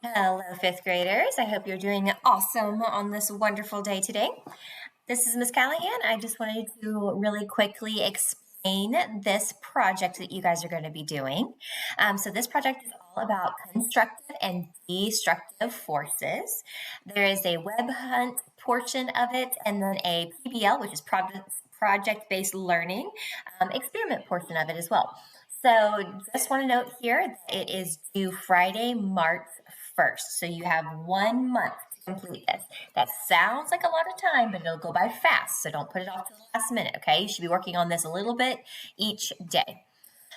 Hello, fifth graders. I hope you're doing awesome on this wonderful day today. This is Miss Callahan. I just wanted to really quickly explain this project that you guys are going to be doing. So this project is all about constructive and destructive forces. There is a web hunt portion of it, and then a PBL, which is project-based learning, experiment portion of it as well. So just want to note here that it is due Friday, March 1st. So you have 1 month to complete this. That sounds like a lot of time, but it'll go by fast. So don't put it off to the last minute, okay? You should be working on this a little bit each day.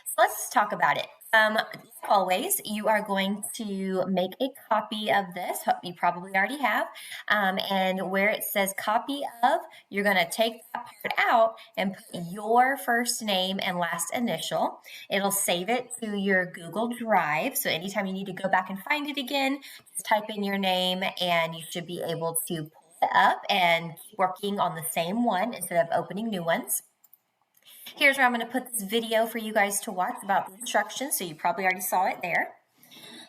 So let's talk about it. Like always, you are going to make a copy of this. You probably already have. And where it says copy of, you're going to take that part out and put your first name and last initial. It'll save it to your Google Drive. So anytime you need to go back and find it again, just type in your name and you should be able to pull it up and keep working on the same one instead of opening new ones. Here's where I'm going to put this video for you guys to watch about the instructions, so you probably already saw it there.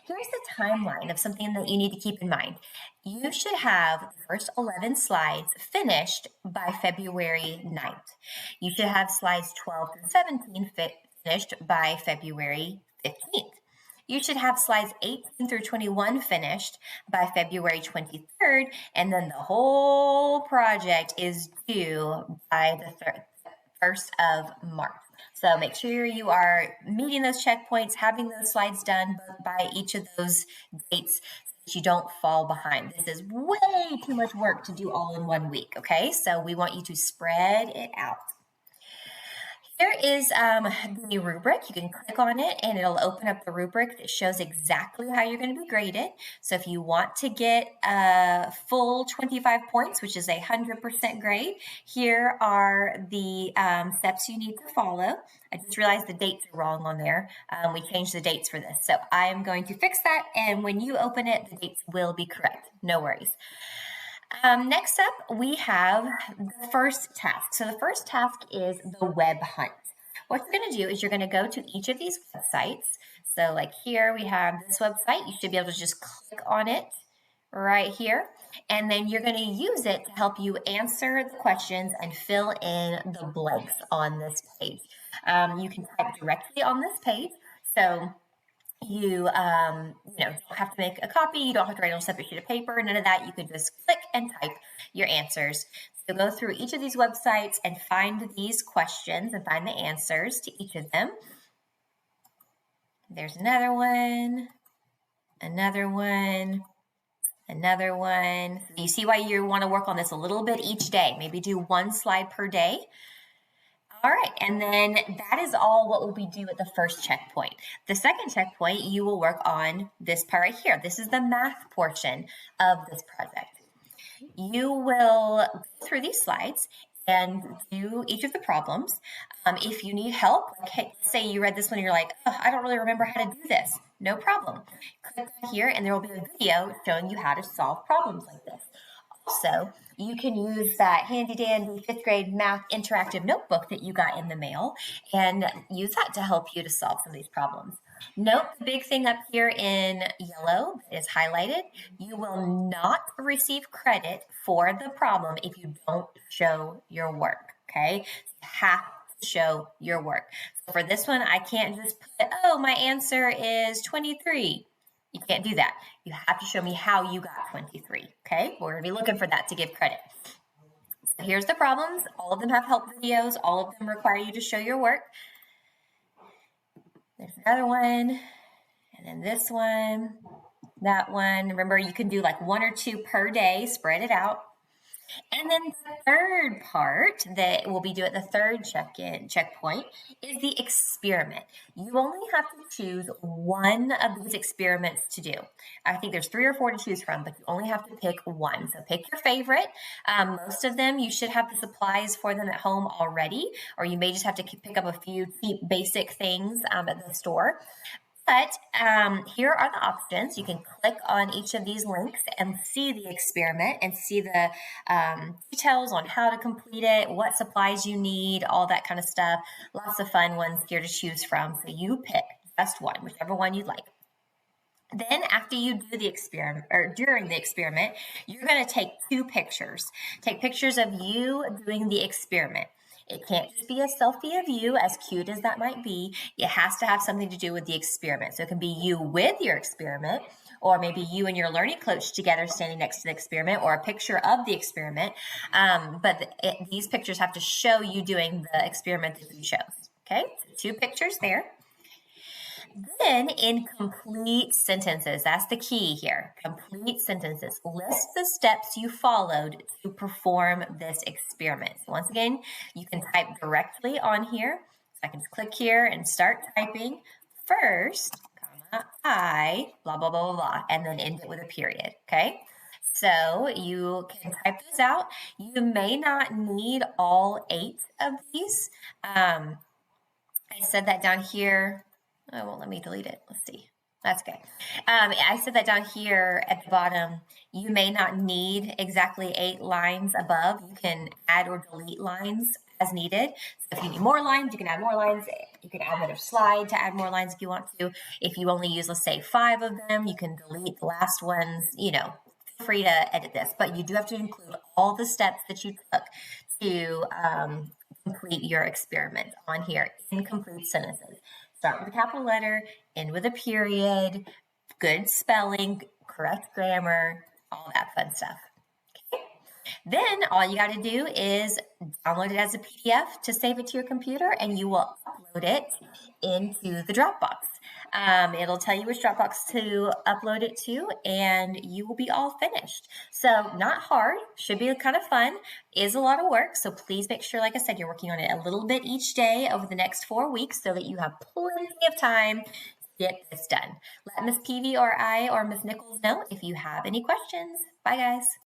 Here's the timeline of something that you need to keep in mind. You should have the first 11 slides finished by February 9th. You should have slides 12 through 17 finished by February 15th. You should have slides 18 through 21 finished by February 23rd, and then the whole project is due by the 1st of March. So make sure you are meeting those checkpoints, having those slides done by each of those dates so that you don't fall behind. This is way too much work to do all in 1 week, okay? So we want you to spread it out. Here is the rubric. You can click on it and it'll open up the rubric that shows exactly how you're going to be graded. So if you want to get a full 25 points, which is 100% grade, here are the steps you need to follow. I just realized the dates are wrong on there. We changed the dates for this. So I am going to fix that, and when you open it, the dates will be correct. No worries. Next up, we have the first task. So the first task is the web hunt. What you're going to do is you're going to go to each of these websites. So like here we have this website. You should be able to just click on it right here. And then you're going to use it to help you answer the questions and fill in the blanks on this page. You can type directly on this page. So you don't have to make a copy. You don't have to write on a separate sheet of paper. None of that. You can just click and type your answers. So go through each of these websites and find these questions and find the answers to each of them. There's another one, another one, another one. You see why you want to work on this a little bit each day. Maybe do 1 slide per day. All right, and then that is all what will be due at the first checkpoint. The second checkpoint, you will work on this part right here. This is the math portion of this project. You will go through these slides and do each of the problems. If you need help, like say you read this one and you're like, oh, I don't really remember how to do this. No problem. Click here and there will be a video showing you how to solve problems like this. Also, you can use that handy dandy 5th grade math interactive notebook that you got in the mail and use that to help you to solve some of these problems. Note the big thing up here in yellow is highlighted. You will not receive credit for the problem if you don't show your work, okay? You have to show your work. So for this one, I can't just put, oh, my answer is 23. You can't do that. You have to show me how you got 23, okay? We're going to be looking for that to give credit. So here's the problems. All of them have help videos. All of them require you to show your work. There's another one, and then this one, that one. Remember, you can do like 1 or 2 per day, spread it out. And then the third part that will be due at the third checkpoint is the experiment. You only have to choose one of these experiments to do. I think there's 3 or 4 to choose from, but you only have to pick one. So pick your favorite. Most of them, you should have the supplies for them at home already, or you may just have to pick up a few cheap basic things at the store. But here are the options. You can click on each of these links and see the experiment and see the details on how to complete it, what supplies you need, all that kind of stuff. Lots of fun ones here to choose from. So you pick just one, whichever one you'd like. Then after you do the experiment, or during the experiment, you're going to take 2 pictures. Take pictures of you doing the experiment. It can't just be a selfie of you, as cute as that might be. It has to have something to do with the experiment. So it can be you with your experiment, or maybe you and your learning coach together standing next to the experiment, or a picture of the experiment. But these pictures have to show you doing the experiment that you chose. Okay, 2 pictures there. Then in complete sentences, that's the key here. Complete sentences. List the steps you followed to perform this experiment. So once again, you can type directly on here. So I can just click here and start typing. First, comma, I, blah, blah, blah, blah, blah, and then end it with a period, okay? So you can type this out. You may not need all 8 of these. I said that down here. Oh, it won't let me delete it. Let's see. That's okay. I said that down here at the bottom. You may not need exactly 8 lines above. You can add or delete lines as needed. So if you need more lines, you can add more lines. You can add another slide to add more lines if you want to. If you only use, let's say, 5 of them, you can delete the last ones. You know, feel free to edit this. But you do have to include all the steps that you took to complete your experiment on here in complete sentences. Start with a capital letter, end with a period, good spelling, correct grammar, all that fun stuff. Okay. Then all you got to do is download it as a PDF to save it to your computer, and you will upload it into the Dropbox. It'll tell you which Dropbox to upload it to, and you will be all finished. So not hard, should be kind of fun, is a lot of work. So please make sure, like I said, you're working on it a little bit each day over the next 4 weeks so that you have plenty of time to get this done. Let Miss Peavy or I or Miss Nichols know if you have any questions. Bye, guys.